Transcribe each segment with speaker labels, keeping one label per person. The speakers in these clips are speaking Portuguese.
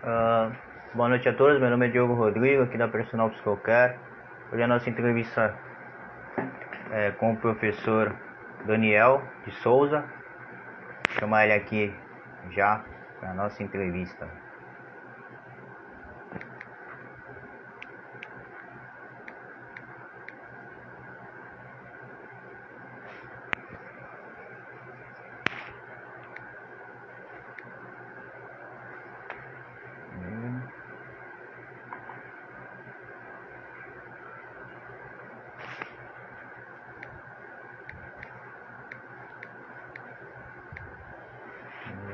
Speaker 1: Ah, Boa noite a todos, meu nome é Diogo Rodrigo, aqui da Personal Psicocare. Hoje a nossa entrevista é com o professor Daniel de Souza. Vou chamar ele aqui já para a nossa entrevista.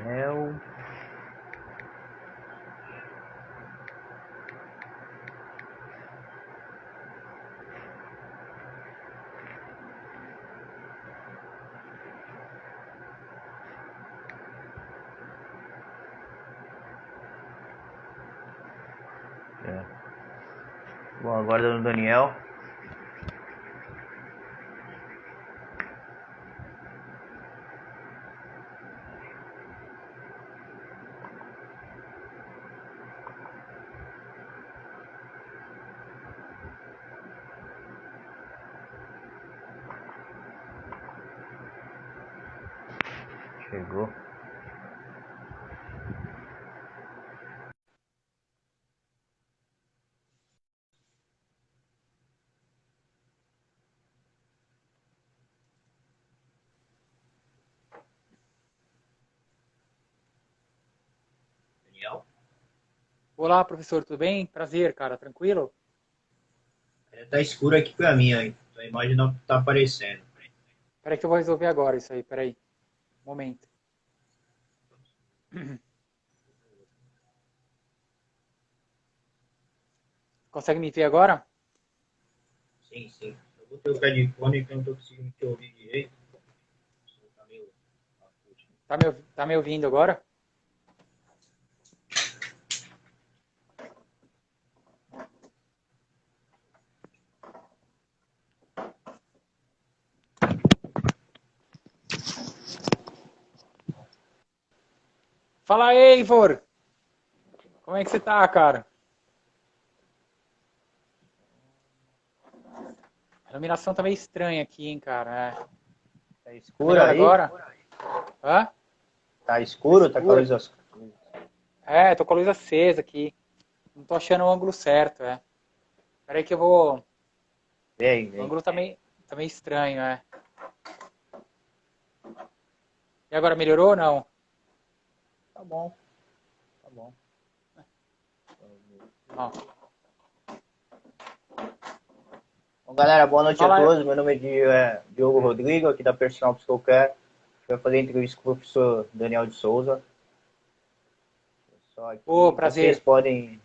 Speaker 1: Daniel. Bom, agora do Daniel. Chegou. Daniel?
Speaker 2: Olá, professor, tudo bem? Prazer, cara, tranquilo?
Speaker 1: Tá escuro aqui pra mim, aí. A imagem não tá aparecendo.
Speaker 2: Peraí que eu vou resolver agora isso aí, peraí. Um momento. Consegue me ver agora?
Speaker 1: Sim, sim. Eu vou trocar de fone que eu não tô conseguindo te ouvir direito. Tá meio acústico.
Speaker 2: Tá me ouvindo agora? Fala aí, Eivor! Como é que você tá, cara? A iluminação tá meio estranha aqui, hein, cara.
Speaker 1: Tá
Speaker 2: Tá
Speaker 1: escuro
Speaker 2: melhor
Speaker 1: aí?
Speaker 2: agora? Hã?
Speaker 1: Tá
Speaker 2: Tá
Speaker 1: escuro? Tá com a
Speaker 2: escuro?
Speaker 1: luz acesa?
Speaker 2: Tô com a luz acesa aqui. Não tô achando o ângulo certo, Peraí que eu vou...
Speaker 1: Vem,
Speaker 2: O
Speaker 1: vem.
Speaker 2: ângulo tá meio estranho, E agora melhorou ou não?
Speaker 1: Tá bom, tá bom.
Speaker 2: Ó,
Speaker 1: Bom, galera, boa noite a
Speaker 2: fala...
Speaker 1: todos. Meu nome é Diogo Rodrigo, aqui da Personal Psicocare. Vai fazer entrevista com o professor Daniel de Souza. Só
Speaker 2: Ô,
Speaker 1: aqui, vocês
Speaker 2: prazer.
Speaker 1: podem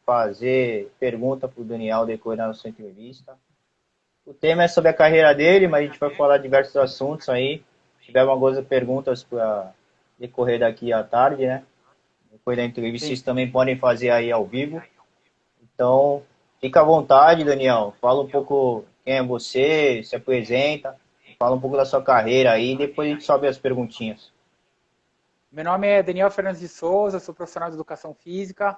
Speaker 1: fazer pergunta para o Daniel depois da nossa entrevista. O tema é sobre a carreira dele, mas a gente vai falar de diversos assuntos aí. Se tiver algumas perguntas para decorrer daqui à tarde, né? Depois da entrevista,
Speaker 2: Sim.
Speaker 1: vocês também podem fazer aí ao vivo. Então, fica à vontade, Daniel. Fala um pouco quem é você, se apresenta, fala um pouco da sua carreira aí, depois a gente sobe as perguntinhas.
Speaker 2: Meu nome é Daniel Fernandes de Souza, sou profissional de educação física.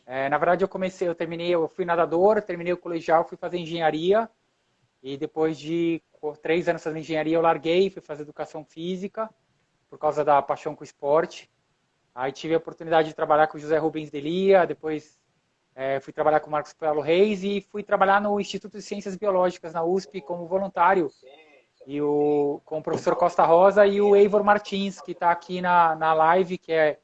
Speaker 2: Na verdade, eu fui nadador, terminei o colegial, fui fazer engenharia e depois de 3 anos fazendo engenharia, eu larguei e fui fazer educação física por causa da paixão com o esporte. Aí tive a oportunidade de trabalhar com o José Rubens Delia, depois fui trabalhar com o Marcos Paulo Reis e fui trabalhar no Instituto de Ciências Biológicas na USP como voluntário com o professor Costa Rosa e o Eivor Martins, que está aqui na live, que é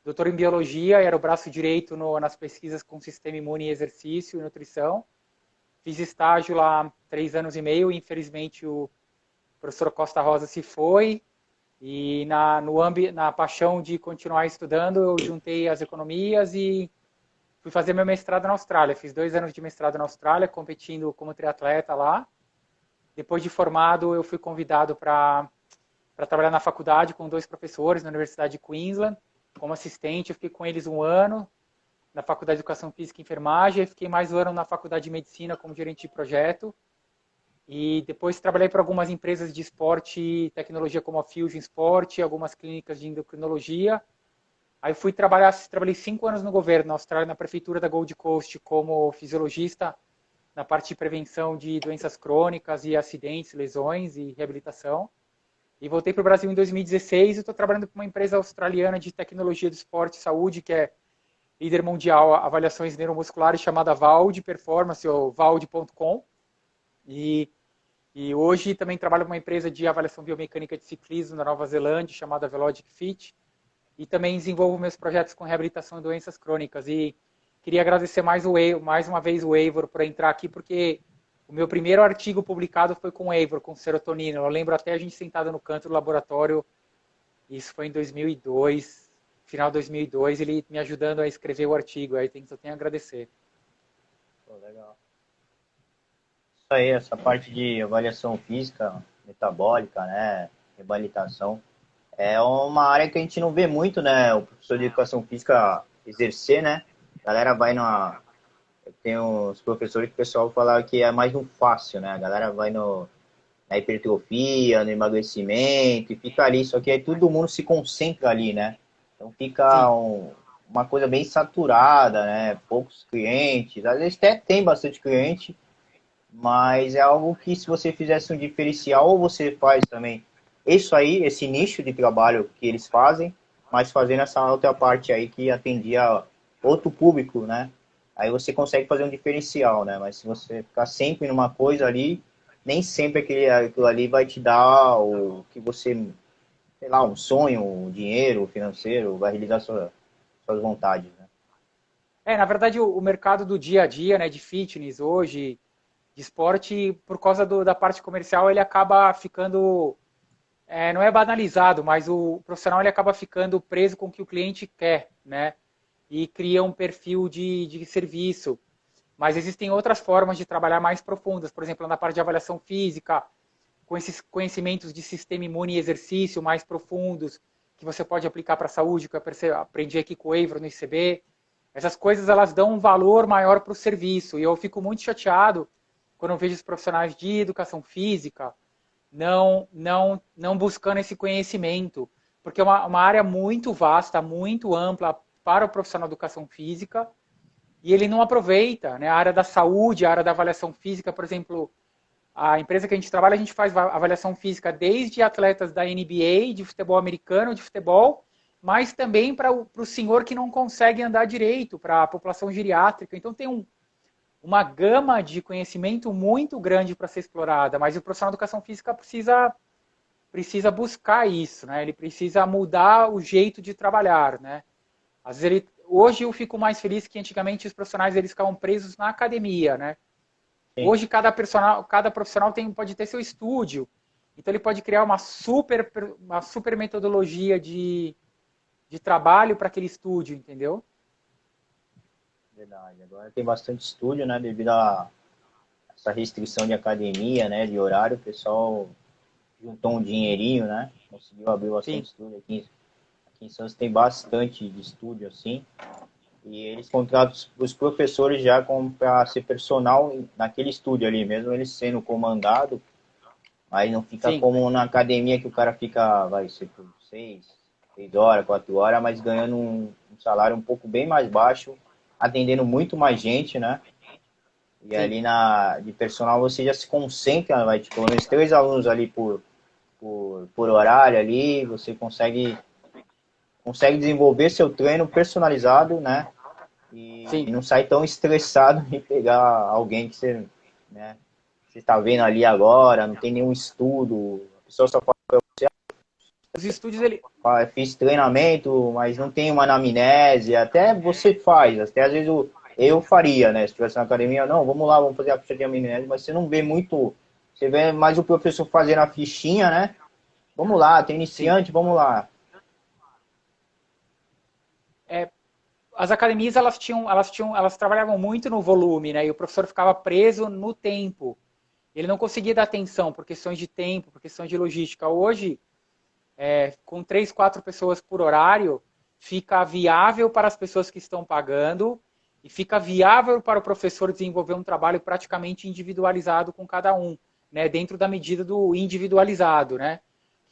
Speaker 2: doutor em biologia, era o braço direito nas pesquisas com sistema imune e exercício e nutrição. Fiz estágio lá 3 anos e meio, e infelizmente o professor Costa Rosa se foi, e na paixão de continuar estudando, eu juntei as economias e fui fazer meu mestrado na Austrália. Fiz 2 anos de mestrado na Austrália, competindo como triatleta lá. Depois de formado, eu fui convidado para trabalhar na faculdade com 2 professores na Universidade de Queensland. Como assistente, eu fiquei com eles 1 ano na Faculdade de Educação Física e Enfermagem, fiquei mais 1 ano na Faculdade de Medicina como gerente de projeto. E depois trabalhei para algumas empresas de esporte e tecnologia como a Fusion Sport, algumas clínicas de endocrinologia. Aí trabalhei 5 anos no governo, na Austrália, na prefeitura da Gold Coast, como fisiologista na parte de prevenção de doenças crônicas e acidentes, lesões e reabilitação. E voltei para o Brasil em 2016 e estou trabalhando com uma empresa australiana de tecnologia do esporte e saúde, que é líder mundial em avaliações neuromusculares, chamada Valde Performance, ou valde.com. E hoje também trabalho com uma empresa de avaliação biomecânica de ciclismo na Nova Zelândia, chamada Velodic Fit. E também desenvolvo meus projetos com reabilitação de doenças crônicas. E queria agradecer mais uma vez o Eivor por entrar aqui, porque o meu primeiro artigo publicado foi com o Eivor, com serotonina. Eu lembro até a gente sentado no canto do laboratório, isso foi em 2002, final de 2002, ele me ajudando a escrever o artigo. Aí só tenho a agradecer.
Speaker 1: Pô, legal. Isso aí, essa parte de avaliação física, metabólica, né, reabilitação, é uma área que a gente não vê muito, né, o professor de educação física exercer, né, a galera vai tem uns professores que o pessoal fala que é mais um fácil, né, a galera vai na hipertrofia, no emagrecimento, e fica ali, só que aí todo mundo se concentra ali, né, então fica uma coisa bem saturada, né, poucos clientes, às vezes até tem bastante cliente, mas é algo que se você fizesse um diferencial, ou você faz também isso aí, esse nicho de trabalho que eles fazem, mas fazendo essa outra parte aí que atendia outro público, né? Aí você consegue fazer um diferencial, né? Mas se você ficar sempre numa coisa ali, nem sempre aquilo ali vai te dar o que você, sei lá, um sonho, um dinheiro financeiro, vai realizar suas vontades, né?
Speaker 2: Na verdade, o mercado do dia a dia, né, de fitness hoje, de esporte, por causa da parte comercial, ele acaba ficando, não é banalizado, mas o profissional ele acaba ficando preso com o que o cliente quer, né? E cria um perfil de serviço. Mas existem outras formas de trabalhar mais profundas, por exemplo, na parte de avaliação física, com esses conhecimentos de sistema imune e exercício mais profundos, que você pode aplicar para a saúde, que eu aprendi aqui com o Eivor no ICB. Essas coisas elas dão um valor maior para o serviço. E eu fico muito chateado quando eu vejo os profissionais de educação física não buscando esse conhecimento, porque é uma área muito vasta, muito ampla para o profissional de educação física, e ele não aproveita, né? A área da saúde, a área da avaliação física, por exemplo, a empresa que a gente trabalha, a gente faz avaliação física desde atletas da NBA, de futebol americano, de futebol, mas também para o senhor que não consegue andar direito, para a população geriátrica. Então tem uma gama de conhecimento muito grande para ser explorada, mas o profissional de educação física precisa buscar isso, né? Ele precisa mudar o jeito de trabalhar, né? Às vezes hoje eu fico mais feliz que antigamente os profissionais eles ficavam presos na academia, né? Sim. Hoje cada profissional pode ter seu estúdio, então ele pode criar uma super metodologia de trabalho para aquele estúdio, entendeu?
Speaker 1: Verdade. Agora tem bastante estúdio, né? Devido a essa restrição de academia, né? De horário, o pessoal juntou um dinheirinho, né? Conseguiu abrir bastante estúdio aqui em Santos tem bastante de estúdio, assim. E eles contratam os professores já para ser personal naquele estúdio ali, mesmo eles sendo comandado. Aí não fica como na academia que o cara fica, vai ser por 6 horas, 4 horas, mas ganhando um salário um pouco bem mais baixo, atendendo muito mais gente, né? E ali de personal você já se concentra, vai tipo, pelo menos 3 alunos ali por horário ali, você consegue desenvolver seu treino personalizado, né? E não sai tão estressado em pegar alguém que você, né? Você está vendo ali agora, não tem nenhum estudo, a pessoa só fala para você,
Speaker 2: os estúdios ele
Speaker 1: fiz treinamento, mas não tem uma anamnese, até você faz, até às vezes eu faria, né? Se estivesse na academia, não, vamos lá, vamos fazer a ficha de anamnese, mas você não vê muito, você vê mais o professor fazendo a fichinha, né? Vamos lá, tem iniciante, vamos lá.
Speaker 2: As academias elas trabalhavam muito no volume, né? E o professor ficava preso no tempo. Ele não conseguia dar atenção por questões de tempo, por questões de logística. Hoje, com 3, 4 pessoas por horário, fica viável para as pessoas que estão pagando e fica viável para o professor desenvolver um trabalho praticamente individualizado com cada um, né? Dentro da medida do individualizado, né?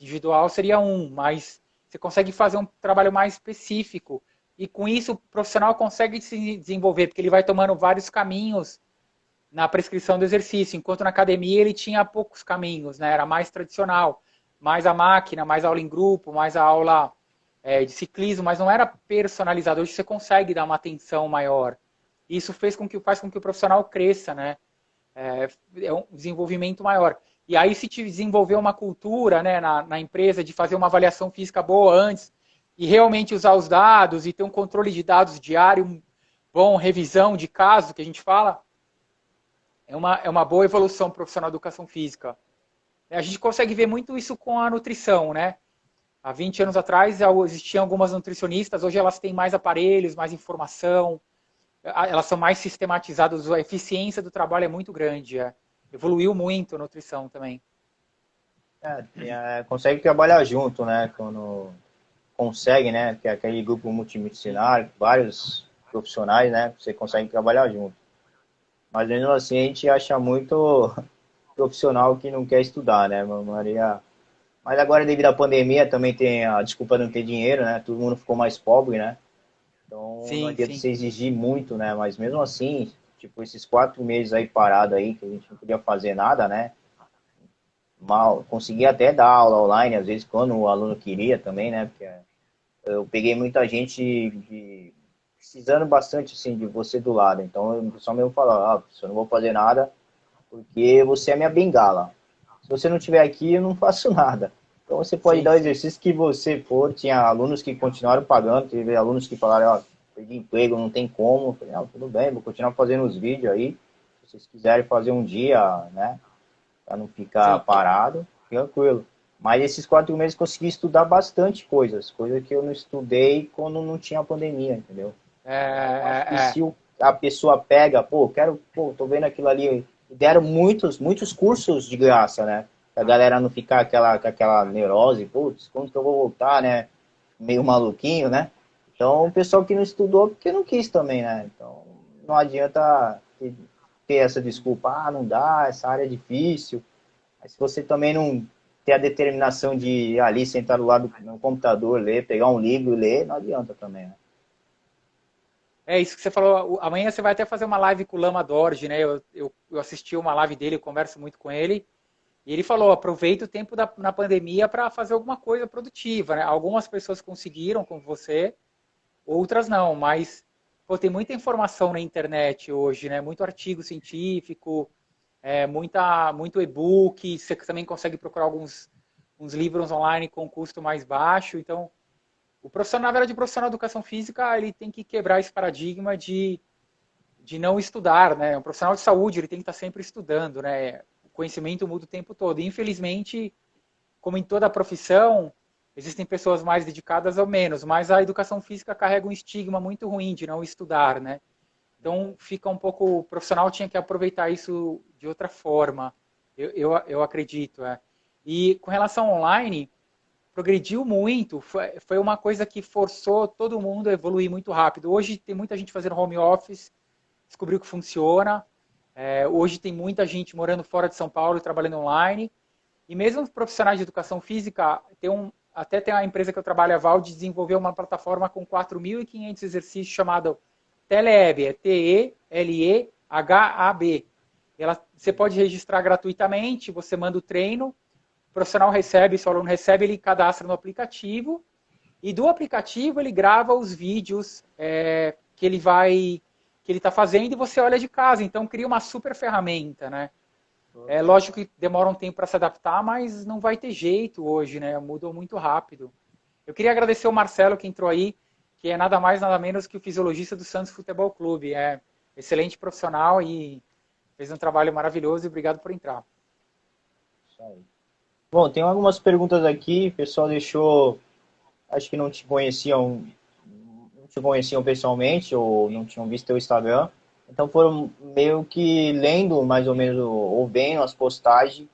Speaker 2: Individual seria 1, mas você consegue fazer um trabalho mais específico. E com isso o profissional consegue se desenvolver, porque ele vai tomando vários caminhos na prescrição do exercício, enquanto na academia ele tinha poucos caminhos, né? Era mais tradicional, mais a máquina, mais aula em grupo, mais a aula de ciclismo, mas não era personalizado. Hoje você consegue dar uma atenção maior. Isso faz com que o profissional cresça, né? É um desenvolvimento maior. E aí se te desenvolver uma cultura, né, na empresa de fazer uma avaliação física boa antes e realmente usar os dados e ter um controle de dados diário bom, revisão de casos, que a gente fala, é uma boa evolução profissional da educação física. A gente consegue ver muito isso com a nutrição, né? Há 20 anos atrás existiam algumas nutricionistas, hoje elas têm mais aparelhos, mais informação, elas são mais sistematizadas, a eficiência do trabalho é muito grande. Evoluiu muito a nutrição também.
Speaker 1: Consegue trabalhar junto, né? Quando consegue, né? Que é aquele grupo multidisciplinar, vários profissionais, né? Você consegue trabalhar junto. Mas mesmo assim a gente acha muito profissional que não quer estudar, né, Maria? Mas agora devido à pandemia também tem a desculpa de não ter dinheiro, né? Todo mundo ficou mais pobre, né? Então não adianta você exigir muito, né? Mas mesmo assim, tipo, esses 4 meses aí parado aí, que a gente não podia fazer nada, né? Mal, conseguia até dar aula online, às vezes, quando o aluno queria também, né? Porque eu peguei muita gente precisando bastante, assim, de você do lado. Então, o pessoal mesmo fala, eu não vou fazer nada porque você é minha bengala. Se você não estiver aqui, eu não faço nada. Então, você pode dar o exercício que você for. Tinha alunos que continuaram pagando, teve alunos que falaram, perdi emprego, não tem como. Eu falei, tudo bem, vou continuar fazendo os vídeos aí. Se vocês quiserem fazer um dia, né? Para não ficar parado, tranquilo. Mas esses 4 meses consegui estudar bastante coisas que eu não estudei quando não tinha pandemia, entendeu? Acho que se a pessoa pega, tô vendo aquilo ali, deram muitos cursos de graça, né? A galera não ficar com aquela neurose, putz, quando que eu vou voltar, né? Meio maluquinho, né? Então, o pessoal que não estudou, porque não quis também, né? Então, não adianta ter essa desculpa, não dá, essa área é difícil. Mas se você também não ter a determinação de ir ali, sentar do lado do computador, ler, pegar um livro e ler, não adianta também, né?
Speaker 2: É isso que você falou. Amanhã você vai até fazer uma live com o Lama Dorje, né? Eu assisti uma live dele, eu converso muito com ele. E ele falou, aproveita o tempo na pandemia para fazer alguma coisa produtiva, né? Algumas pessoas conseguiram, como você, outras não. Mas tem muita informação na internet hoje, né? Muito artigo científico, muito e-book. Você também consegue procurar uns livros online com custo mais baixo. Então, o profissional, na verdade, o profissional de educação física, ele tem que quebrar esse paradigma de não estudar, né? Um profissional de saúde, ele tem que estar sempre estudando, né? O conhecimento muda o tempo todo. E, infelizmente, como em toda profissão, existem pessoas mais dedicadas ou menos, mas a educação física carrega um estigma muito ruim de não estudar, né? Então, fica um pouco... O profissional tinha que aproveitar isso de outra forma, eu acredito. E com relação ao online, progrediu muito, foi uma coisa que forçou todo mundo a evoluir muito rápido. Hoje tem muita gente fazendo home office, descobriu que funciona. Hoje tem muita gente morando fora de São Paulo e trabalhando online. E mesmo os profissionais de educação física, até tem a empresa que eu trabalho, a Valde, desenvolveu uma plataforma com 4.500 exercícios chamada Telehab, Telehab. Você pode registrar gratuitamente, você manda o treino, o profissional recebe, se o aluno recebe, ele cadastra no aplicativo, e do aplicativo ele grava os vídeos que ele está fazendo e você olha de casa. Então cria uma super ferramenta, né? É lógico que demora um tempo para se adaptar, mas não vai ter jeito hoje, né? Mudou muito rápido. Eu queria agradecer o Marcelo que entrou aí, que é nada mais, nada menos que o fisiologista do Santos Futebol Clube. É excelente profissional e fez um trabalho maravilhoso e obrigado por entrar.
Speaker 1: Isso aí. Bom, tem algumas perguntas aqui, o pessoal deixou, acho que não te conheciam pessoalmente ou não tinham visto teu Instagram, então foram meio que lendo mais ou menos, ou vendo as postagens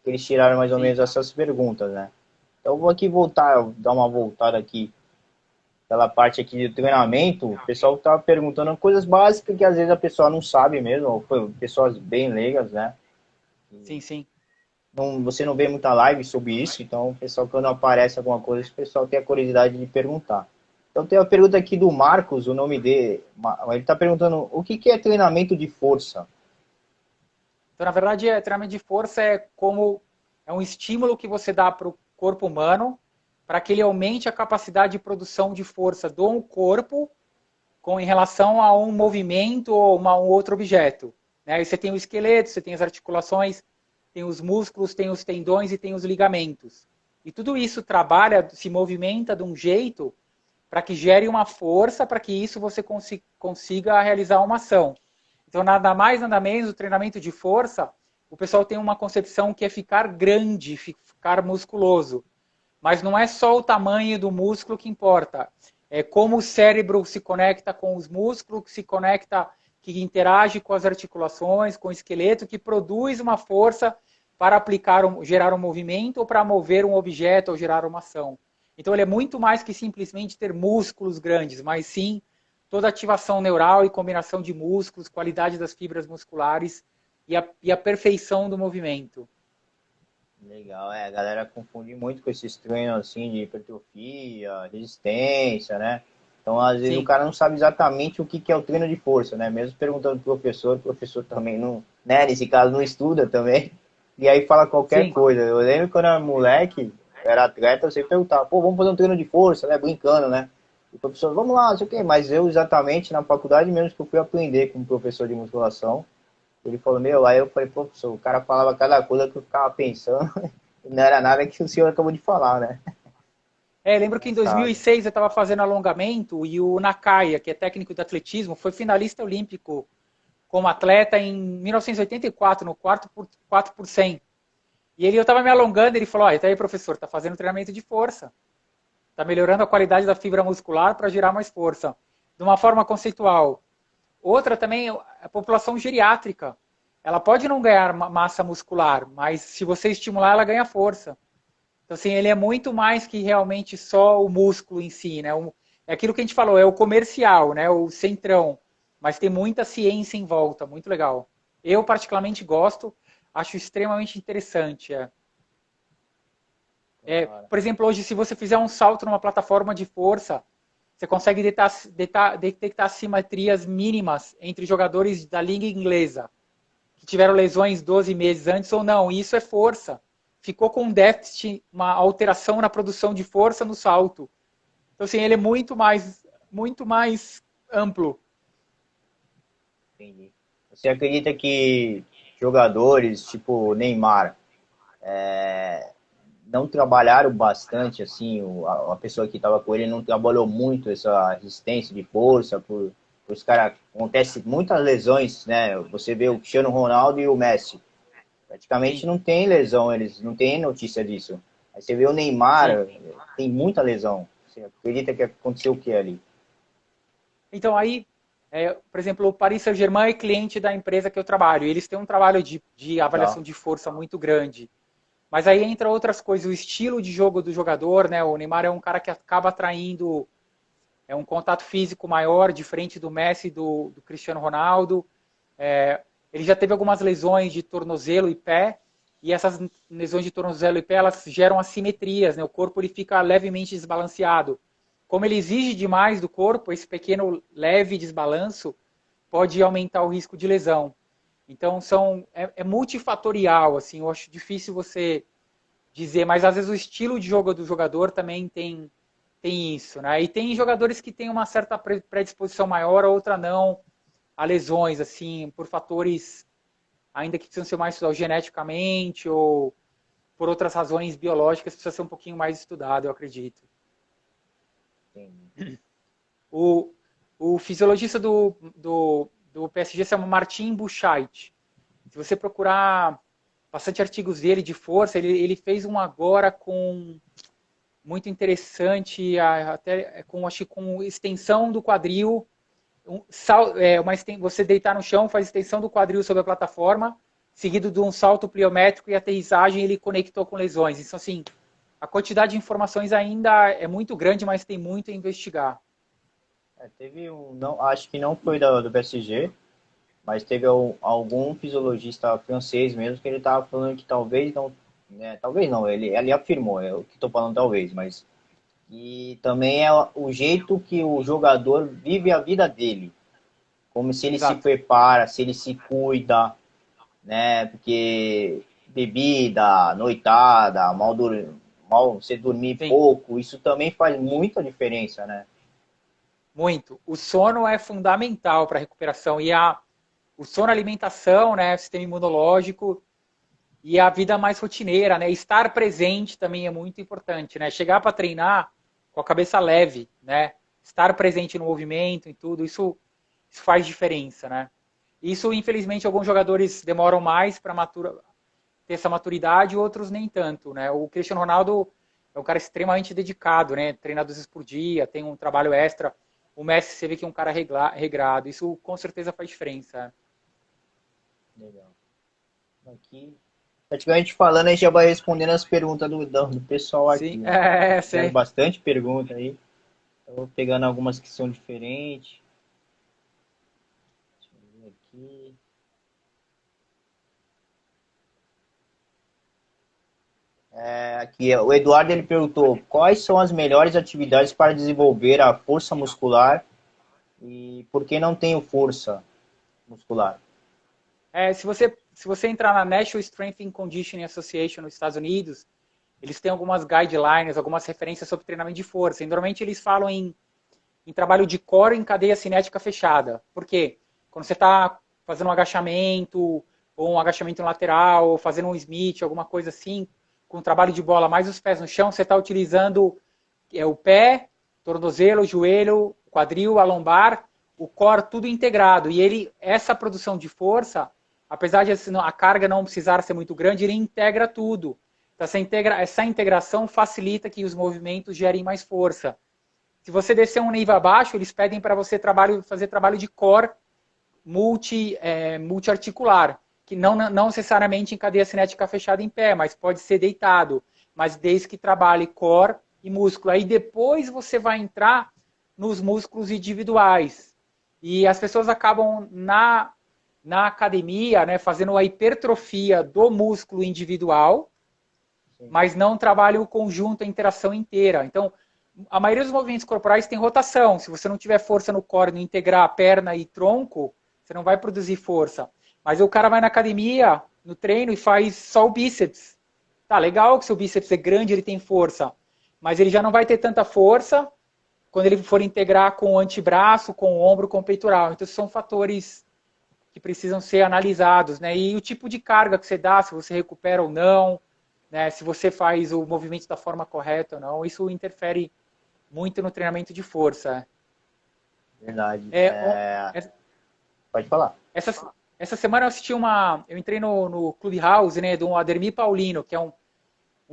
Speaker 1: que eles tiraram mais ou menos essas perguntas, né? Então eu vou aqui dar uma voltada aqui pela parte aqui de treinamento. O pessoal estava perguntando coisas básicas que às vezes a pessoa não sabe mesmo, ou pessoas bem leigas, né?
Speaker 2: Sim.
Speaker 1: você não vê muita live sobre isso, então o pessoal, quando aparece alguma coisa, o pessoal tem a curiosidade de perguntar. Então tem uma pergunta aqui do Marcos, o nome dele, ele está perguntando o que é treinamento de força?
Speaker 2: Então, na verdade, treinamento de força é um estímulo que você dá para o corpo humano para que ele aumente a capacidade de produção de força do corpo em relação a um movimento ou um outro objeto. Né? Aí você tem o esqueleto, você tem as articulações, tem os músculos, tem os tendões e tem os ligamentos. E tudo isso trabalha, se movimenta de um jeito para que gere uma força, para que isso você consiga realizar uma ação. Então, nada mais, nada menos, o treinamento de força, o pessoal tem uma concepção que é ficar grande, ficar musculoso. Mas não é só o tamanho do músculo que importa. É como o cérebro se conecta com os músculos, que se conecta, que interage com as articulações, com o esqueleto, que produz uma força para gerar um movimento ou para mover um objeto ou gerar uma ação. Então ele é muito mais que simplesmente ter músculos grandes, mas sim toda ativação neural e combinação de músculos, qualidade das fibras musculares e a perfeição do movimento.
Speaker 1: Legal, a galera confunde muito com esses treinos assim de hipertrofia, resistência, né? Então, às vezes, o
Speaker 2: Sim,
Speaker 1: cara não sabe exatamente o que é o treino de força, né? Mesmo perguntando pro professor, o professor também não, né? Nesse caso, não estuda também. E aí fala qualquer
Speaker 2: sim.
Speaker 1: coisa. Eu lembro quando eu era moleque, era atleta, eu sempre perguntava, pô, vamos fazer um treino de força, né? Brincando, né? E o professor, vamos lá, não sei o quê. Mas eu, exatamente, na faculdade mesmo que eu fui aprender com um professor de musculação, ele falou, meu, aí eu falei, pô, professor, o cara falava cada coisa que eu ficava pensando, e não era nada que o senhor acabou de falar, né?
Speaker 2: Lembro que em
Speaker 1: Engraçado.
Speaker 2: 2006 eu estava fazendo alongamento e o Nakaya, que é técnico de atletismo, foi finalista olímpico como atleta em 1984, no 4 por 100. E eu estava me alongando, ele falou, tá aí, professor, tá fazendo treinamento de força. Tá melhorando a qualidade da fibra muscular para gerar mais força. De uma forma conceitual. Outra também, a população geriátrica. Ela pode não ganhar massa muscular, mas se você estimular, ela ganha força. Então, assim, ele é muito mais que realmente só o músculo em si, né? É aquilo que a gente falou, é o comercial, né? O centrão. Mas tem muita ciência em volta, muito legal. Eu, particularmente, gosto, acho extremamente interessante. Por exemplo, hoje, se você fizer um salto numa plataforma de força, você consegue detectar simetrias mínimas entre jogadores da língua inglesa que tiveram lesões 12 meses antes ou não. E isso é força. Ficou com um déficit, uma alteração na produção de força no salto. Então, assim, ele é muito mais amplo.
Speaker 1: Entendi. Você acredita que jogadores tipo Neymar não trabalharam bastante, assim, a pessoa que estava com ele não trabalhou muito essa resistência de força, por os caras, acontece muitas lesões, né? Você vê o Cristiano Ronaldo e o Messi, praticamente
Speaker 2: Sim,
Speaker 1: não tem lesão, eles não têm notícia disso. Aí você vê o
Speaker 2: sim.
Speaker 1: Neymar, tem muita lesão. Você acredita que aconteceu o que ali?
Speaker 2: Então, aí, por exemplo, o Paris Saint-Germain é cliente da empresa que eu trabalho. Eles têm um trabalho de
Speaker 1: Legal.
Speaker 2: avaliação de força muito grande. Mas aí entra outras coisas, o estilo de jogo do jogador, né? O Neymar é um cara que acaba atraindo um contato físico maior, diferente do Messi e do Cristiano Ronaldo. Ele já teve algumas lesões de tornozelo e pé, e essas lesões de tornozelo e pé, elas geram assimetrias, né? O corpo ele fica levemente desbalanceado. Como ele exige demais do corpo, esse pequeno leve desbalanço pode aumentar o risco de lesão. Então é multifatorial, assim, eu acho difícil você dizer, mas às vezes o estilo de jogo do jogador também tem isso, né? E tem jogadores que têm uma certa predisposição maior, a outra não, a lesões, assim, por fatores ainda que precisam ser mais estudados geneticamente ou por outras razões biológicas, precisa ser um pouquinho mais estudado, eu acredito.
Speaker 1: Entendi.
Speaker 2: O, o fisiologista do PSG se chama Martin Buchheit. Se você procurar bastante artigos dele de força, ele fez um agora com muito interessante, até com, acho, com extensão do quadril, você deitar no chão, faz extensão do quadril sobre a plataforma, seguido de um salto pliométrico e aterrissagem, ele conectou com lesões. Então, assim, a quantidade de informações ainda é muito grande, mas tem muito a investigar.
Speaker 1: Teve um, não, acho que não foi do PSG, mas teve algum fisiologista francês mesmo que ele estava falando que talvez não né? Talvez não, ele afirmou, é o que estou falando talvez, mas e também é o jeito que o jogador vive a vida dele, como se ele se
Speaker 2: Exato.
Speaker 1: prepara, se ele se cuida, né? Porque bebida, noitada, mal você dormir
Speaker 2: Sim,
Speaker 1: pouco, isso também faz muita diferença, né?
Speaker 2: muito. O sono é fundamental para a recuperação. O sono, a alimentação, né, o sistema imunológico e a vida mais rotineira, né? Estar presente também é muito importante, né? Chegar para treinar com a cabeça leve, né? Estar presente no movimento e tudo, isso faz diferença, né? Isso, infelizmente, alguns jogadores demoram mais para ter essa maturidade, outros nem tanto, né? O Cristiano Ronaldo é um cara extremamente dedicado, né? Treina 2 vezes por dia, tem um trabalho extra. O Messi, você vê que é um cara regrado. Isso com certeza faz diferença.
Speaker 1: Legal. Aqui, praticamente falando, a gente já vai respondendo as perguntas do pessoal aqui,
Speaker 2: Sim,
Speaker 1: né? Fizeram
Speaker 2: sei.
Speaker 1: bastante pergunta aí. Eu vou pegando algumas que são diferentes. Deixa eu ver aqui. Aqui, o Eduardo ele perguntou quais são as melhores atividades para desenvolver a força muscular e por que não tenho força muscular?
Speaker 2: Se você entrar na National Strength and Conditioning Association nos Estados Unidos, eles têm algumas guidelines, algumas referências sobre treinamento de força. E normalmente eles falam em trabalho de core em cadeia cinética fechada. Por quê? Quando você está fazendo um agachamento, ou um agachamento lateral, ou fazendo um Smith, alguma coisa assim, com trabalho de bola mais os pés no chão, você está utilizando o pé, tornozelo, joelho, quadril, a lombar, o core, tudo integrado. E essa produção de força, apesar de a carga não precisar ser muito grande, ele integra tudo. Então, essa integração facilita que os movimentos gerem mais força. Se você descer um nível abaixo, eles pedem para você fazer trabalho de core multiarticular, que não necessariamente em cadeia cinética fechada em pé, mas pode ser deitado, mas desde que trabalhe core e músculo. Aí depois você vai entrar nos músculos individuais. E as pessoas acabam na academia, né, fazendo a hipertrofia do músculo individual,
Speaker 1: Sim.
Speaker 2: mas não trabalham o conjunto, a interação inteira. Então, a maioria dos movimentos corporais tem rotação. Se você não tiver força no core, não integrar perna e tronco, você não vai produzir força. Mas o cara vai na academia, no treino, e faz só o bíceps. Tá, legal que seu bíceps é grande, ele tem força. Mas ele já não vai ter tanta força quando ele for integrar com o antebraço, com o ombro, com o peitoral. Então, são fatores que precisam ser analisados, né? E o tipo de carga que você dá, se você recupera ou não, né? Se você faz o movimento da forma correta ou não, isso interfere muito no treinamento de força.
Speaker 1: Verdade.
Speaker 2: É,
Speaker 1: Pode falar.
Speaker 2: essa semana eu entrei no Clubhouse, né, do Ademir Paulino, que é um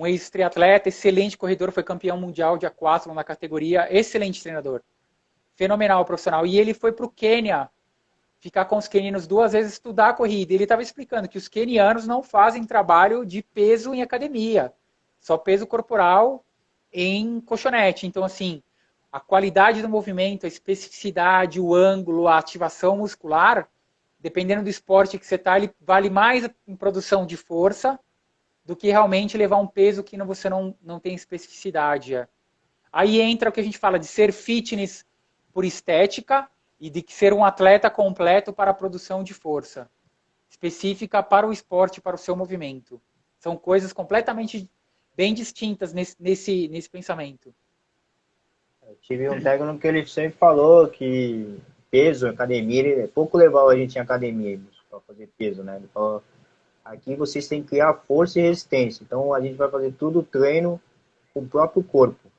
Speaker 2: ex-triatleta, excelente corredor, foi campeão mundial de aquátlon na categoria, excelente treinador, fenomenal profissional. E ele foi para o Quênia ficar com os quenianos 2 vezes estudar a corrida. Ele estava explicando que os quenianos não fazem trabalho de peso em academia, só peso corporal em colchonete. Então, assim, a qualidade do movimento, a especificidade, o ângulo, a ativação muscular, dependendo do esporte que você está, ele vale mais em produção de força do que realmente levar um peso que você não tem especificidade. Aí entra o que a gente fala de ser fitness por estética e de ser um atleta completo para a produção de força específica para o esporte, para o seu movimento. São coisas completamente bem distintas nesse pensamento.
Speaker 1: Eu tive um técnico que ele sempre falou que peso, academia, ele pouco levava a gente em academia para fazer peso, né? Ele falou, aqui vocês têm que criar força e resistência. Então a gente vai fazer tudo treino com o próprio corpo.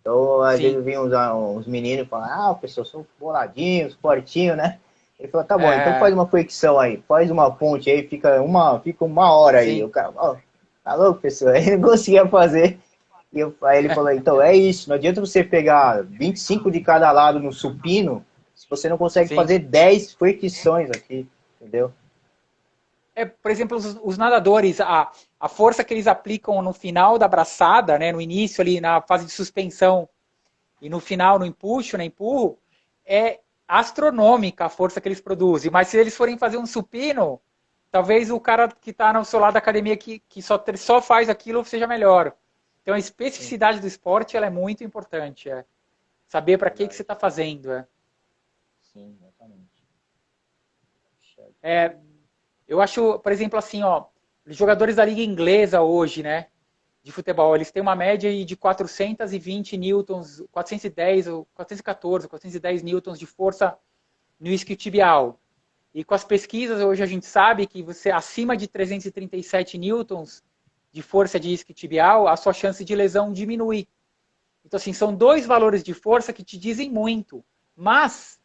Speaker 1: Então, às
Speaker 2: Sim.
Speaker 1: vezes vinha uns meninos e falavam, pessoal, são boladinhos, fortinhos, né? Ele falou, tá bom, então faz
Speaker 2: É,
Speaker 1: uma flexão aí, faz uma ponte aí, fica uma hora aí. O
Speaker 2: sim.
Speaker 1: cara, ó, tá louco, pessoal? Ele não conseguia fazer. Aí ele falou, então é isso, não adianta você pegar 25 de cada lado no supino, se você não consegue
Speaker 2: Sim.
Speaker 1: fazer 10 flexões aqui, entendeu?
Speaker 2: Por exemplo, os nadadores, a força que eles aplicam no final da braçada, né, no início ali na fase de suspensão e no final no empuxo, né, empurro, é astronômica a força que eles produzem. Mas se eles forem fazer um supino, talvez o cara que está no seu lado da academia que só faz aquilo seja melhor. Então a
Speaker 1: Sim,
Speaker 2: especificidade do esporte ela é muito importante. Saber para que você
Speaker 1: verdade.
Speaker 2: está fazendo.
Speaker 1: Sim, exatamente.
Speaker 2: É, eu acho, por exemplo, assim, ó, os jogadores da liga inglesa hoje, né, de futebol, eles têm uma média aí de 420 newtons, 410 ou 414, 410 newtons de força no isquiotibial. E com as pesquisas hoje a gente sabe que você acima de 337 newtons de força de isquiotibial, a sua chance de lesão diminui. Então assim, são dois valores de força que te dizem muito. Mas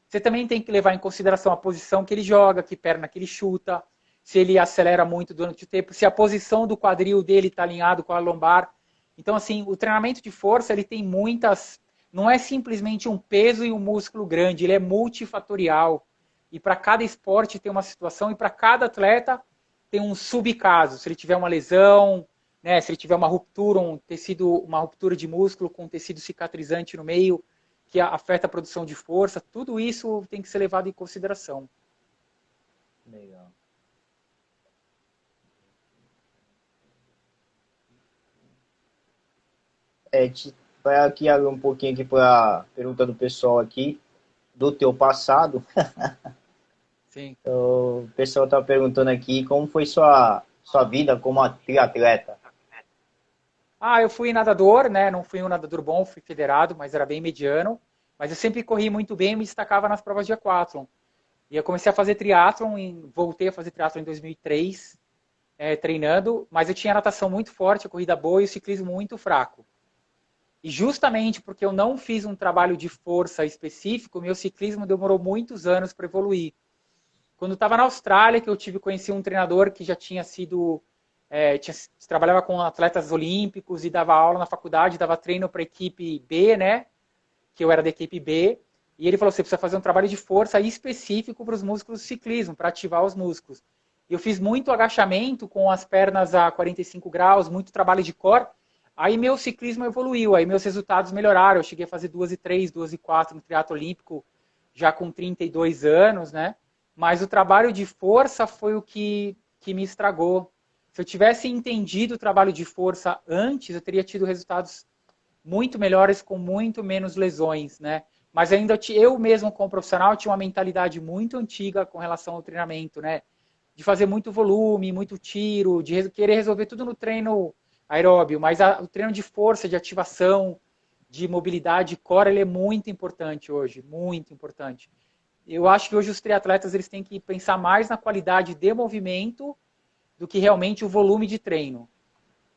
Speaker 2: você também tem que levar em consideração a posição que ele joga, que perna que ele chuta, se ele acelera muito durante o tempo, se a posição do quadril dele está alinhado com a lombar. Então, assim, o treinamento de força ele tem muitas. Não é simplesmente um peso e um músculo grande, ele é multifatorial. E para cada esporte tem uma situação, e para cada atleta tem um subcaso. Se ele tiver uma lesão, né, se ele tiver uma ruptura, um tecido, uma ruptura de músculo com um tecido cicatrizante no meio, que afeta a produção de força, tudo isso tem que ser levado em consideração.
Speaker 1: Legal. Vai aqui abrir um pouquinho aqui para a pergunta do pessoal aqui, do teu passado.
Speaker 2: Sim.
Speaker 1: O pessoal está perguntando aqui como foi sua vida como triatleta.
Speaker 2: Eu fui nadador, né? Não fui um nadador bom, fui federado, mas era bem mediano. Mas eu sempre corri muito bem e me destacava nas provas de aquatlon. E eu comecei a fazer triatlon, voltei a fazer triatlon em 2003, treinando, mas eu tinha natação muito forte, a corrida boa e o ciclismo muito fraco. E justamente porque eu não fiz um trabalho de força específico, meu ciclismo demorou muitos anos para evoluir. Quando eu estava na Austrália, que eu conheci um treinador que já tinha sido trabalhava com atletas olímpicos e dava aula na faculdade, dava treino para a equipe B, né? Que eu era da equipe B. E ele falou: você precisa fazer um trabalho de força específico para os músculos do ciclismo, para ativar os músculos. Eu fiz muito agachamento com as pernas a 45 graus, muito trabalho de core. Aí meu ciclismo evoluiu, aí meus resultados melhoraram. Eu cheguei a fazer 2:03, 2:04 no triatlo olímpico, já com 32 anos, né? Mas o trabalho de força foi o que me estragou. Se eu tivesse entendido o trabalho de força antes, eu teria tido resultados muito melhores com muito menos lesões, né? Mas ainda eu mesmo como profissional tinha uma mentalidade muito antiga com relação ao treinamento, né? De fazer muito volume, muito tiro, de querer resolver tudo no treino aeróbio, mas o treino de força, de ativação, de mobilidade, core, ele é muito importante hoje, muito importante. Eu acho que hoje os triatletas eles têm que pensar mais na qualidade de movimento do que realmente o volume de treino.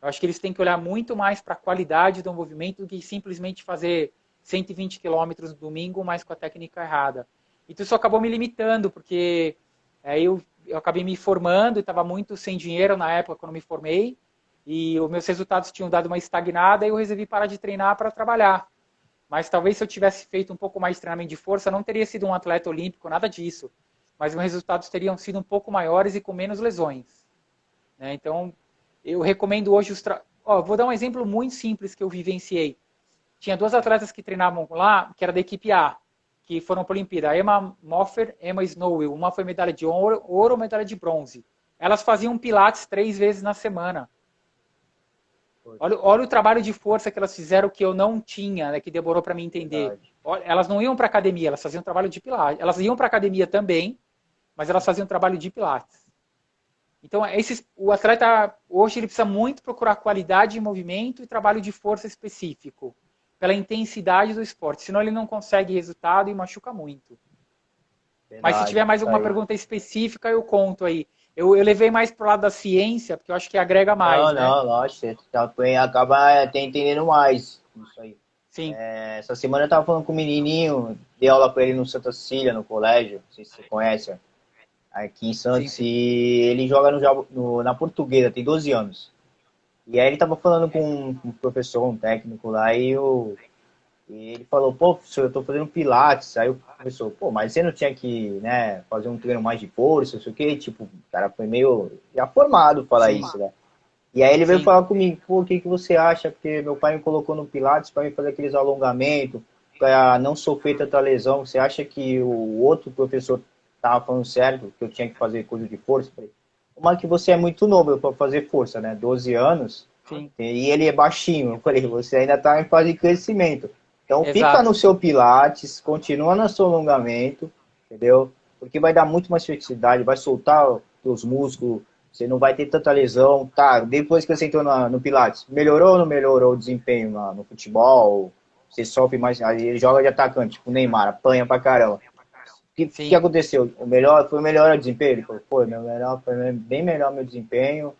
Speaker 2: Eu acho que eles têm que olhar muito mais para a qualidade do movimento do que simplesmente fazer 120 quilômetros no domingo, mas com a técnica errada. E isso acabou me limitando, porque eu acabei me formando e estava muito sem dinheiro na época quando me formei, e os meus resultados tinham dado uma estagnada, e eu resolvi parar de treinar para trabalhar. Mas talvez se eu tivesse feito um pouco mais de treinamento de força, não teria sido um atleta olímpico, nada disso. Mas meus resultados teriam sido um pouco maiores e com menos lesões. Né? Então, eu recomendo hoje vou dar um exemplo muito simples que eu vivenciei. Tinha duas atletas que treinavam lá, que era da equipe A, que foram para a Olimpíada. A Emma Moffer, Emma Snowell. Uma foi medalha de ouro, medalha de bronze. Elas faziam pilates 3 vezes na semana. Olha o trabalho de força que elas fizeram que eu não tinha, né, que demorou para mim entender.
Speaker 1: Verdade.
Speaker 2: Olha, elas não iam para academia, elas faziam trabalho de pilates. Elas iam para academia também, mas elas faziam trabalho de pilates. Então, o atleta hoje ele precisa muito procurar qualidade de movimento e trabalho de força específico, pela intensidade do esporte. Senão ele não consegue resultado e machuca muito. Mas se tiver
Speaker 1: Verdade.
Speaker 2: mais
Speaker 1: Isso
Speaker 2: alguma
Speaker 1: aí.
Speaker 2: pergunta específica, eu conto aí. Eu levei mais pro lado da ciência, porque eu acho que agrega
Speaker 1: Não,
Speaker 2: mais, né?
Speaker 1: não, lógico, você acaba até entendendo mais isso aí.
Speaker 2: Sim,
Speaker 1: Essa semana eu tava falando com um menininho, dei aula com ele no Santa Cecília, no colégio, não sei se você conhece, aqui em
Speaker 2: sim,
Speaker 1: Santos,
Speaker 2: sim.
Speaker 1: e ele joga na Portuguesa, tem 12 anos. E aí ele tava falando com um professor, um técnico lá, e ele falou, pô, professor, eu tô fazendo pilates. Aí o professor, pô, mas você não tinha que, né, fazer um treino mais de força, não sei o quê? Tipo, o cara foi meio já formado falar
Speaker 2: Sim,
Speaker 1: isso, né? E aí ele veio
Speaker 2: sim.
Speaker 1: falar comigo, pô, o que que você acha? Porque meu pai me colocou no pilates para me fazer aqueles alongamentos, para não sofrer tanta lesão. Você acha que o outro professor tava falando sério, que eu tinha que fazer coisa de força. Eu falei, uma que você é muito novo para fazer força, né? 12 anos,
Speaker 2: Sim,
Speaker 1: e ele é baixinho. Eu falei, você ainda tá em fase de crescimento. Então fica no
Speaker 2: exato.
Speaker 1: seu pilates, continua no seu alongamento, entendeu? Porque vai dar muito mais flexibilidade, vai soltar os músculos, você não vai ter tanta lesão. Tá, depois que você entrou no pilates, melhorou ou não melhorou o desempenho no futebol? Você sofre mais, aí ele joga de atacante, tipo o Neymar, apanha pra caramba. O que
Speaker 2: Sim,
Speaker 1: aconteceu? Foi o melhor desempenho? Ele falou, foi, foi bem melhor meu desempenho.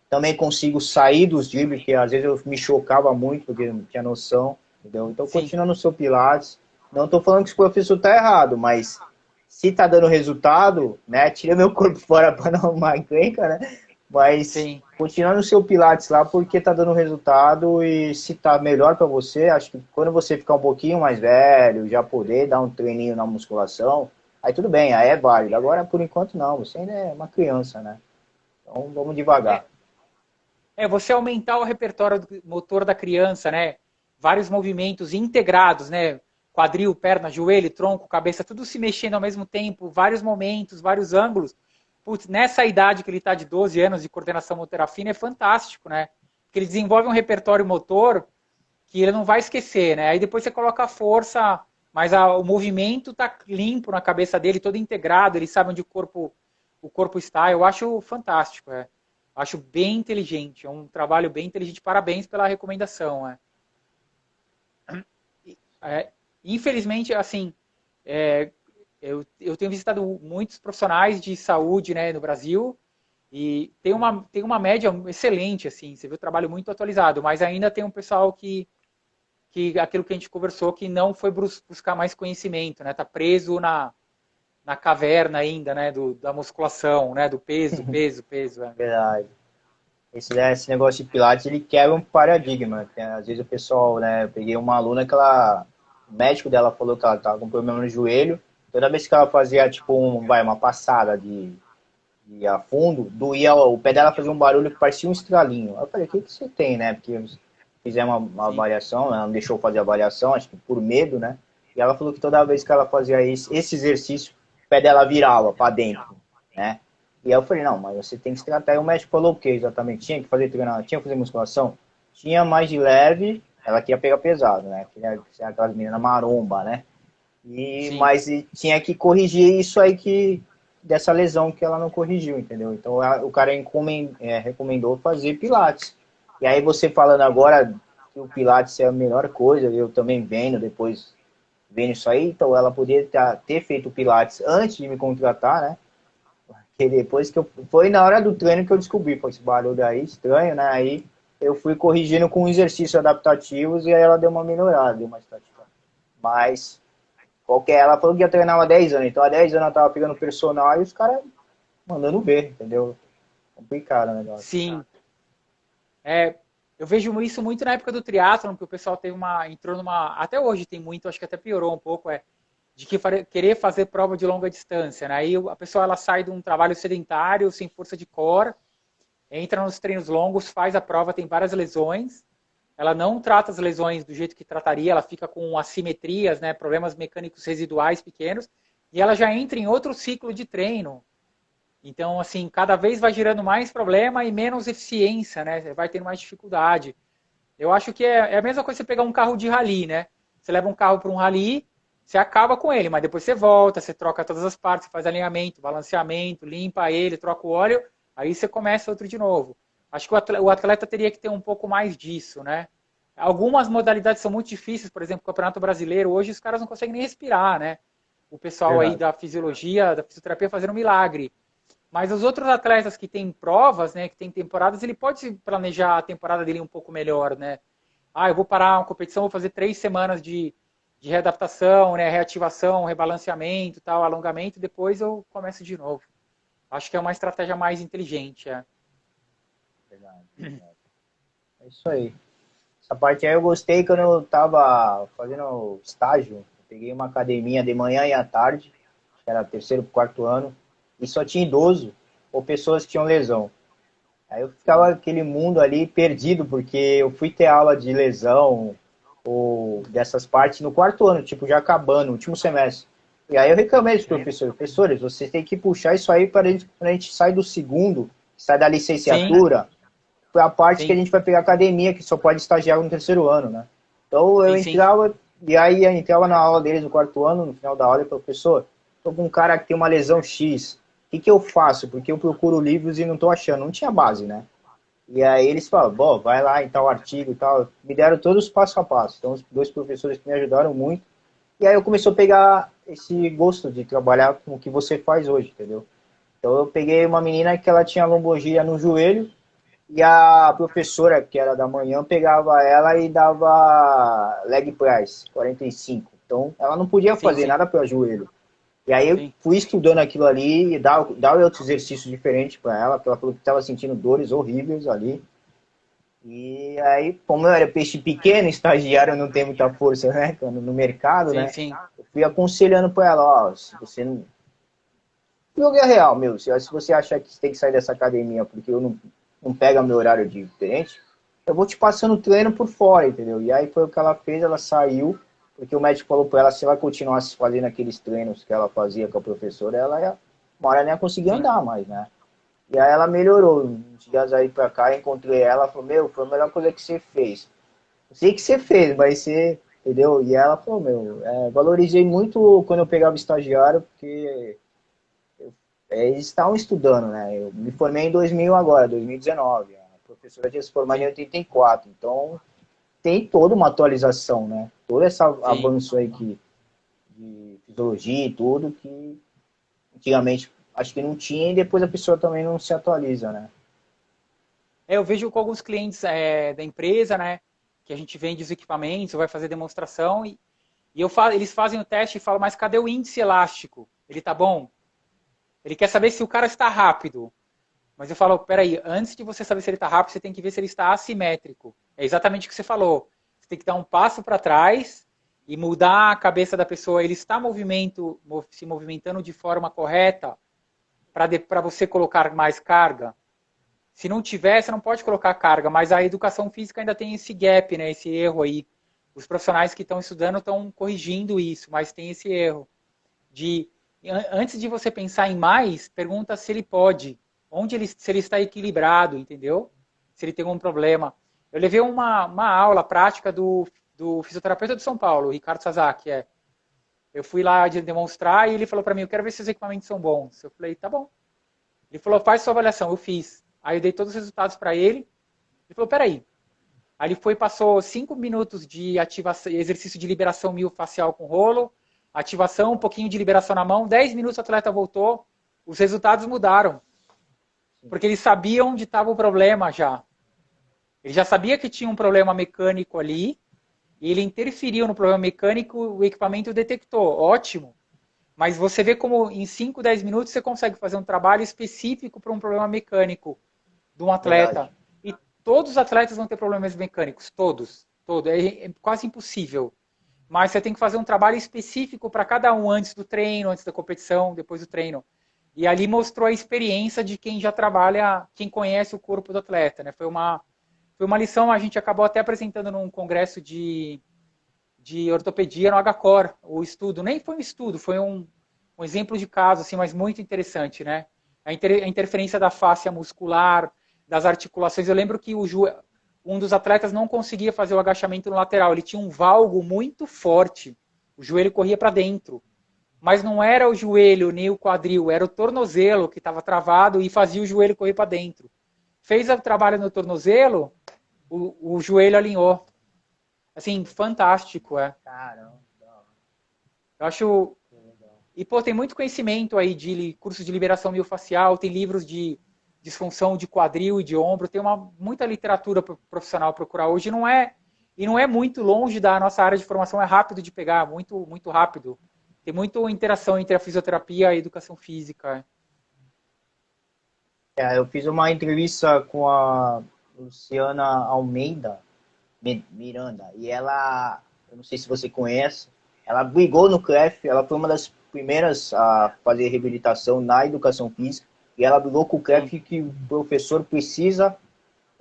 Speaker 1: Também consigo sair dos dribles, que às vezes eu me chocava muito, porque não tinha noção, entendeu? Então
Speaker 2: sim,
Speaker 1: continua no seu pilates. Não estou falando que o professor está errado, mas se está dando resultado, né? Tira meu corpo fora para não arrumar encrenca, né? Mas
Speaker 2: sim.
Speaker 1: continua no seu pilates lá, porque está dando resultado e se está melhor para você, acho que quando você ficar um pouquinho mais velho, já poder dar um treininho na musculação, aí tudo bem, aí é válido. Agora, por enquanto, não, você ainda é uma criança, né? Então vamos devagar.
Speaker 2: É, você aumentar o repertório motor da criança, né? Vários movimentos integrados, né? Quadril, perna, joelho, tronco, cabeça, tudo se mexendo ao mesmo tempo, vários momentos, vários ângulos. Putz, nessa idade que ele está de 12 anos de coordenação motora fina é fantástico, né? Porque ele desenvolve um repertório motor que ele não vai esquecer, né? Aí depois você coloca a força, mas o movimento tá limpo na cabeça dele, todo integrado, ele sabe onde o corpo está. Eu acho fantástico, é. Acho bem inteligente, é um trabalho bem inteligente. Parabéns pela recomendação, é. É, infelizmente, assim, é, eu tenho visitado muitos profissionais de saúde, né, no Brasil e tem uma média excelente, assim, você vê o trabalho muito atualizado, mas ainda tem um pessoal que aquilo que a gente conversou, que não foi buscar mais conhecimento, né? Tá preso na caverna ainda, né? Da musculação, né? Do peso, peso, peso. É.
Speaker 1: Verdade. Esse negócio de Pilates, ele quebra um paradigma. Às vezes o pessoal, né, eu peguei uma aluna que o médico dela falou que ela estava com problema no joelho, toda vez que ela fazia, tipo, uma passada de a fundo, doía, o pé dela fazia um barulho que parecia um estralinho. Aí eu falei, o que você tem, né? Porque fizemos uma
Speaker 2: Sim,
Speaker 1: avaliação, ela não deixou fazer a avaliação, acho que por medo, né? E ela falou que toda vez que ela fazia esse exercício, o pé dela virava para dentro, né? E aí eu falei, não, mas você tem que se tratar. E o médico falou o que exatamente? Tinha que fazer treinamento, tinha que fazer musculação? Tinha mais de leve, ela queria pegar pesado, né? Queria ser aquelas meninas maromba, né?
Speaker 2: sim,
Speaker 1: Mas tinha que corrigir isso aí dessa lesão que ela não corrigiu, entendeu? Então o cara recomendou fazer pilates. E aí você falando agora que o pilates é a melhor coisa, eu também vendo isso aí, então ela poderia ter feito o pilates antes de me contratar, né? E depois foi na hora do treino que eu descobri, pô, esse barulho aí estranho, né? Aí eu fui corrigindo com exercícios adaptativos e aí ela deu uma melhorada, deu uma estatística. Mas ela falou que ia treinar há 10 anos, então há 10 anos ela tava pegando personal e os caras mandando ver, entendeu? Complicado o negócio.
Speaker 2: sim. É, eu vejo isso muito na época do triatlon, que o pessoal entrou numa, até hoje tem muito, acho que até piorou um pouco, de querer fazer prova de longa distância, né? Aí a pessoa ela sai de um trabalho sedentário, sem força de core, entra nos treinos longos, faz a prova, tem várias lesões, ela não trata as lesões do jeito que trataria, ela fica com assimetrias, né, problemas mecânicos residuais pequenos, e ela já entra em outro ciclo de treino. Então, assim, cada vez vai gerando mais problema e menos eficiência, né? Você vai tendo mais dificuldade. Eu acho que é a mesma coisa você pegar um carro de rally, né? Você leva um carro para um rally, você acaba com ele, mas depois você volta, você troca todas as partes, faz alinhamento, balanceamento, limpa ele, troca o óleo, aí você começa outro de novo. Acho que o atleta teria que ter um pouco mais disso, né? Algumas modalidades são muito difíceis, por exemplo, o Campeonato Brasileiro, hoje os caras não conseguem nem respirar, né? O pessoal aí
Speaker 1: Verdade.
Speaker 2: da fisiologia, da fisioterapia fazendo um milagre. Mas os outros atletas que têm provas, né, que têm temporadas, ele pode planejar a temporada dele um pouco melhor, né? Ah, eu vou parar uma competição, vou fazer 3 semanas de readaptação, né, reativação, rebalanceamento, tal, alongamento, depois eu começo de novo. Acho que é uma estratégia mais inteligente. É.
Speaker 1: Verdade, verdade. É isso aí. Essa parte aí eu gostei quando eu tava fazendo estágio. Eu peguei uma academia de manhã e à tarde, acho que era terceiro, quarto ano, e só tinha idoso ou pessoas que tinham lesão. Aí eu ficava
Speaker 2: Sim,
Speaker 1: aquele mundo ali perdido, porque eu fui ter aula de lesão ou dessas partes no quarto ano, tipo, já acabando, último semestre. E aí eu reclamei dos professores, professores, vocês têm que puxar isso aí para a gente sair do segundo, sai da
Speaker 2: Sim,
Speaker 1: licenciatura, para a parte que a
Speaker 2: sim,
Speaker 1: gente vai pegar academia, que só pode estagiar no terceiro ano, né? Então eu
Speaker 2: sim, sim.
Speaker 1: entrava, e aí eu entrava na aula deles no quarto ano, no final da aula, e professor, tô com um cara que tem uma lesão X, o que eu faço? Porque eu procuro livros e não tô achando, não tinha base, né? E aí eles falam, bom, vai lá em tal artigo e tal. Me deram todos os passo a passo. Então, os dois professores que me ajudaram muito. E aí eu comecei a pegar esse gosto de trabalhar com o que você faz hoje, entendeu? Então eu peguei uma menina que ela tinha lombalgia no joelho e a professora, que era da manhã, pegava ela e dava leg press, 45. Então ela não podia
Speaker 2: Sim,
Speaker 1: fazer
Speaker 2: sim,
Speaker 1: nada para o joelho. E aí eu
Speaker 2: sim.
Speaker 1: fui estudando aquilo ali e dar outros exercícios diferentes para ela, porque ela falou que estava sentindo dores horríveis ali. E aí, como eu era peixe pequeno, estagiário não tem muita força, né, no mercado,
Speaker 2: Sim,
Speaker 1: né,
Speaker 2: sim.
Speaker 1: eu fui aconselhando para ela, ó, se você não... Jogo é real, meu, se você achar que você tem que sair dessa academia porque eu não pega meu horário de diferente, eu vou te passando treino por fora, entendeu? E aí foi o que ela fez, ela saiu, porque o médico falou para ela, se ela continuasse fazendo aqueles treinos que ela fazia com a professora, ela ia, uma hora nem ia conseguir
Speaker 2: Sim.
Speaker 1: andar mais, né? E aí ela melhorou. Uns dias aí pra cá, encontrei ela, falou, meu, foi a melhor coisa que você fez. Eu sei que você fez, mas você, entendeu? E ela falou, meu, valorizei muito quando eu pegava estagiário, porque eles estavam estudando, né? Eu me formei em 2000 agora, 2019. A professora tinha se formado em
Speaker 2: Sim,
Speaker 1: 84. Então, tem toda uma atualização, né? Todo esse
Speaker 2: sim.
Speaker 1: avanço aí de fisiologia e tudo, que antigamente acho que não tinha e depois a pessoa também não se atualiza, né?
Speaker 2: Eu vejo com alguns clientes da empresa, né, que a gente vende os equipamentos, vai fazer demonstração e eles fazem o teste e falam, mas cadê o índice elástico? Ele tá bom? Ele quer saber se o cara está rápido. Mas eu falo, peraí, antes de você saber se ele está rápido, você tem que ver se ele está assimétrico. É exatamente o que você falou. Você tem que dar um passo para trás e mudar a cabeça da pessoa. Ele está se movimentando de forma correta para você colocar mais carga. Se não tiver, você não pode colocar carga, mas a educação física ainda tem esse gap, né, esse erro aí. Os profissionais que estão estudando estão corrigindo isso, mas tem esse erro de antes de você pensar em mais, pergunta se ele pode, se ele está equilibrado, entendeu? Se ele tem algum problema. Eu levei uma aula prática do fisioterapeuta de São Paulo, Ricardo Sasaki. Eu fui lá demonstrar e ele falou para mim, eu quero ver se os equipamentos são bons. Eu falei, tá bom. Ele falou, faz sua avaliação. Eu fiz. Aí eu dei todos os resultados para ele. Ele falou, peraí. Aí ele foi passou 5 minutos de ativação, exercício de liberação miofascial com rolo, ativação, um pouquinho de liberação na mão, 10 minutos o atleta voltou, os resultados mudaram. Porque eles sabiam onde estava o problema já. Ele já sabia que tinha um problema mecânico ali, e ele interferiu no problema mecânico, o equipamento detectou. Ótimo. Mas você vê como em 5, 10 minutos você consegue fazer um trabalho específico para um problema mecânico de um
Speaker 1: Verdade.
Speaker 2: atleta. E todos os atletas vão ter problemas mecânicos, todos. Todos. É quase impossível. Mas você tem que fazer um trabalho específico para cada um antes do treino, antes da competição, depois do treino. E ali mostrou a experiência de quem já trabalha, quem conhece o corpo do atleta. Né? Foi uma lição, a gente acabou até apresentando num congresso de ortopedia no HCOR, o estudo. Nem foi um estudo, foi um exemplo de caso, assim, mas muito interessante, né? A interferência da fáscia muscular, das articulações. Eu lembro que um dos atletas não conseguia fazer o agachamento no lateral. Ele tinha um valgo muito forte. O joelho corria para dentro. Mas não era o joelho nem o quadril, era o tornozelo que estava travado e fazia o joelho correr para dentro. Fez o trabalho no tornozelo, o joelho alinhou. Assim, fantástico, é.
Speaker 1: Caramba.
Speaker 2: Eu acho. E, pô, tem muito conhecimento aí de cursos de liberação miofascial, tem livros de disfunção de quadril e de ombro, tem muita literatura profissional procurar hoje. E não é muito longe da nossa área de formação, é rápido de pegar, muito, muito rápido. Tem muita interação entre a fisioterapia e a educação física.
Speaker 1: Eu fiz uma entrevista com a Luciana Almeida Miranda, e ela, eu não sei se você conhece, ela brigou no CREF, ela foi uma das primeiras a fazer reabilitação na educação física, e ela brigou com o
Speaker 2: Sim,
Speaker 1: CREF que o professor precisa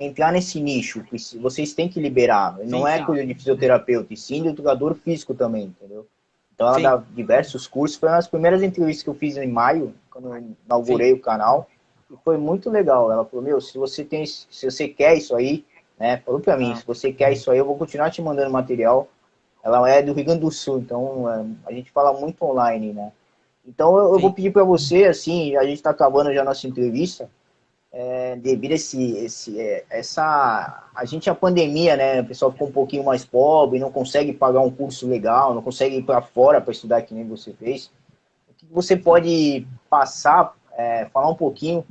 Speaker 1: entrar nesse nicho, vocês têm que liberar, não
Speaker 2: sim,
Speaker 1: é
Speaker 2: sim.
Speaker 1: coisa de fisioterapeuta, e sim de educador físico também, entendeu? Então ela dá
Speaker 2: Sim.
Speaker 1: diversos cursos. Foi uma das primeiras entrevistas que eu fiz em maio, quando eu
Speaker 2: Sim.
Speaker 1: inaugurei o canal. E foi muito legal. Ela falou, meu, se você quer isso aí, né? Falou pra mim,
Speaker 2: Ah,
Speaker 1: se você quer isso aí, eu vou continuar te mandando material. Ela é do Rio Grande do Sul, então a gente fala muito online, né? Então eu vou
Speaker 2: sim.
Speaker 1: pedir para você, assim, a gente está acabando já a nossa entrevista, devido a a gente, a pandemia, né, o pessoal ficou um pouquinho mais pobre, não consegue pagar um curso legal, não consegue ir para fora para estudar que nem você fez. O que você
Speaker 2: Sim.
Speaker 1: pode passar, falar um pouquinho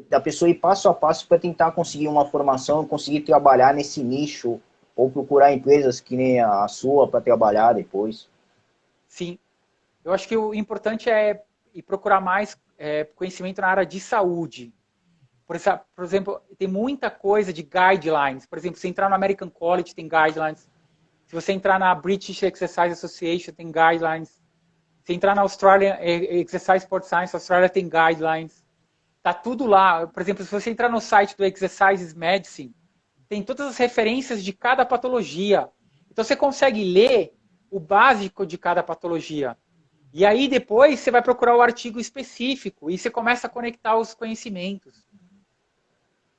Speaker 1: da pessoa ir passo a passo para tentar conseguir uma formação, conseguir trabalhar nesse nicho, ou procurar empresas que nem a sua para trabalhar depois?
Speaker 2: Sim. Eu acho que o importante é ir procurar mais conhecimento na área de saúde. Por exemplo, tem muita coisa de guidelines. Por exemplo, se entrar no American College, tem guidelines. Se você entrar na British Exercise Association, tem guidelines. Se entrar na Australian Exercise Sport Science, a Austrália tem guidelines. Tá tudo lá. Por exemplo, se você entrar no site do Exercise Medicine, tem todas as referências de cada patologia. Então você consegue ler o básico de cada patologia. E aí depois você vai procurar o artigo específico e você começa a conectar os conhecimentos.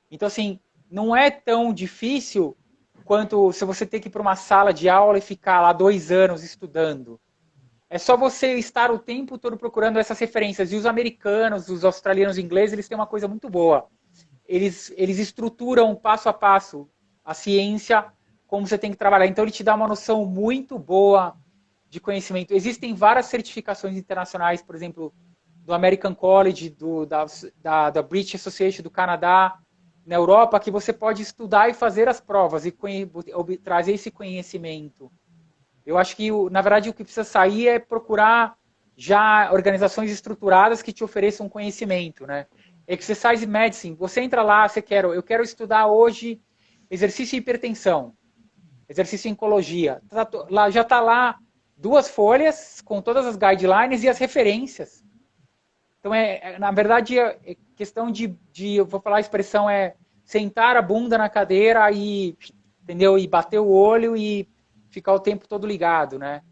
Speaker 2: Então, assim, não é tão difícil quanto se você ter que ir para uma sala de aula e ficar lá 2 anos estudando. É só você estar o tempo todo procurando essas referências. E os americanos, os australianos, os ingleses, eles têm uma coisa muito boa. Eles estruturam passo a passo a ciência, como você tem que trabalhar. Então, ele te dá uma noção muito boa de conhecimento. Existem várias certificações internacionais, por exemplo, do American College, da British Association do Canadá, na Europa, que você pode estudar e fazer as provas e trazer esse conhecimento. Eu acho que, na verdade, o que precisa sair é procurar já organizações estruturadas que te ofereçam conhecimento, né? Exercise Medicine, você entra lá, eu quero estudar hoje exercício e hipertensão, exercício e oncologia. Já está lá 2 folhas com todas as guidelines e as referências. Então, na verdade, é questão eu vou falar a expressão, sentar a bunda na cadeira e, entendeu? E bater o olho e ficar o tempo todo ligado, né?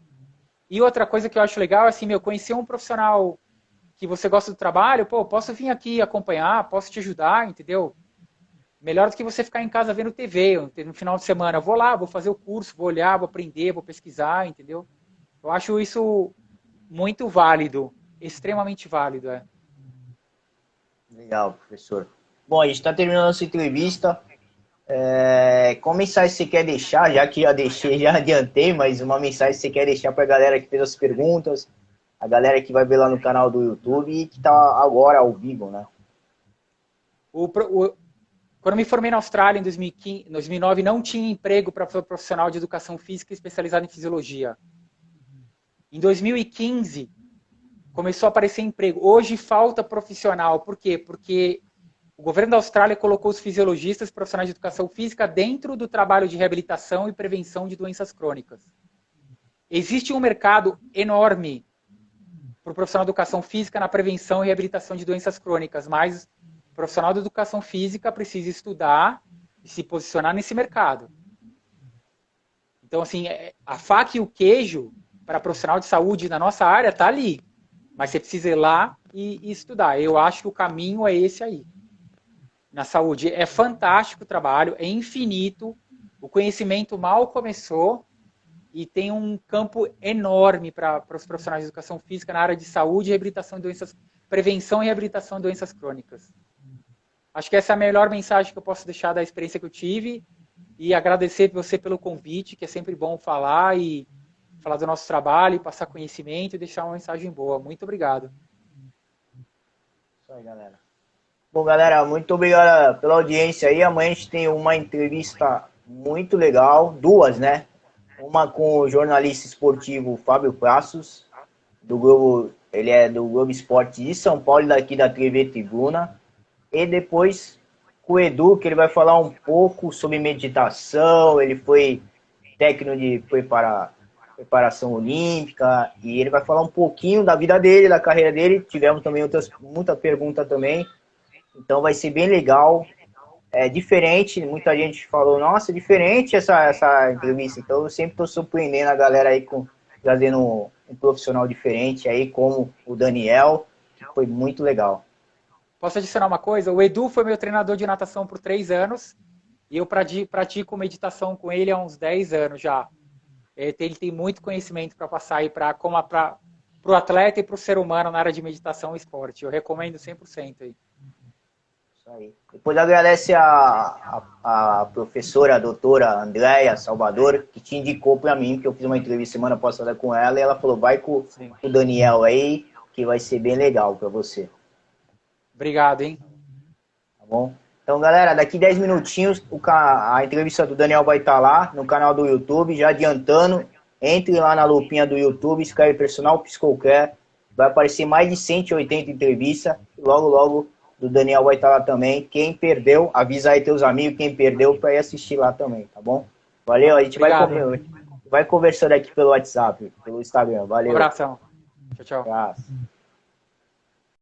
Speaker 2: E outra coisa que eu acho legal, assim, conhecer um profissional que você gosta do trabalho, pô, posso vir aqui acompanhar, posso te ajudar, entendeu? Melhor do que você ficar em casa vendo TV no final de semana. Eu vou lá, vou fazer o curso, vou olhar, vou aprender, vou pesquisar, entendeu? Eu acho isso muito válido, extremamente válido, é.
Speaker 1: Legal, professor. Bom, a gente está terminando nossa entrevista. Qual mensagem você quer deixar? Já que já deixei, já adiantei, mas uma mensagem que você quer deixar para a galera que fez as perguntas, a galera que vai ver lá no canal do YouTube e que está agora ao vivo, né?
Speaker 2: O, o, Quando eu me formei na Austrália em 2015, 2009, não tinha emprego para profissional de educação física especializado em fisiologia. Em 2015, começou a aparecer emprego. Hoje falta profissional. Por quê? Porque o governo da Austrália colocou os fisiologistas profissionais de educação física dentro do trabalho de reabilitação e prevenção de doenças crônicas. Existe um mercado enorme para o profissional de educação física na prevenção e reabilitação de doenças crônicas, mas o profissional de educação física precisa estudar e se posicionar nesse mercado. Então, assim, a faca e o queijo para profissional de saúde na nossa área está ali. Mas você precisa ir lá e estudar. Eu acho que o caminho é esse aí. Na saúde é fantástico o trabalho, é infinito, o conhecimento mal começou e tem um campo enorme para os profissionais de educação física na área de saúde e reabilitação de doenças, prevenção e reabilitação de doenças crônicas. Acho que essa é a melhor mensagem que eu posso deixar da experiência que eu tive e agradecer você pelo convite, que é sempre bom falar e falar do nosso trabalho, passar conhecimento e deixar uma mensagem boa. Muito obrigado.
Speaker 1: Isso aí, galera. Bom, galera, muito obrigado pela audiência aí. Amanhã a gente tem uma entrevista muito legal, duas, né? Uma com o jornalista esportivo Fábio Passos, do Globo, ele é do Globo Esporte de São Paulo, daqui da TV Tribuna. E depois com o Edu, que ele vai falar um pouco sobre meditação, ele foi técnico preparação olímpica, e ele vai falar um pouquinho da vida dele, da carreira dele. Tivemos também muita pergunta também, então vai ser bem legal. É diferente, muita gente falou, nossa, é diferente essa entrevista, então eu sempre estou surpreendendo a galera aí trazendo um profissional diferente aí, como o Daniel, que foi muito legal.
Speaker 2: Posso adicionar uma coisa? O Edu foi meu treinador de natação por 3 anos e eu pratico meditação com ele há uns 10 anos já. Ele tem muito conhecimento para passar aí para o atleta e para o ser humano na área de meditação e esporte. Eu recomendo 100% aí.
Speaker 1: Isso aí. Depois agradece a professora, a doutora Andréia Salvador, que te indicou para mim, porque eu fiz uma entrevista semana passada com ela, e ela falou, vai com o Daniel aí, que vai ser bem legal para você.
Speaker 2: Obrigado, hein?
Speaker 1: Tá bom? Então, galera, daqui 10 minutinhos a entrevista do Daniel vai estar lá no canal do YouTube, já adiantando, entre lá na lupinha do YouTube, escreve Personal Psicocare, vai aparecer mais de 180 entrevistas, logo, logo do Daniel vai estar lá também. Quem perdeu, avisa aí teus amigos, quem perdeu, para ir assistir lá também, tá bom? Valeu, a gente vai conversando aqui pelo WhatsApp, pelo Instagram, valeu.
Speaker 2: Um abração. Tchau, tchau.
Speaker 1: Abraço.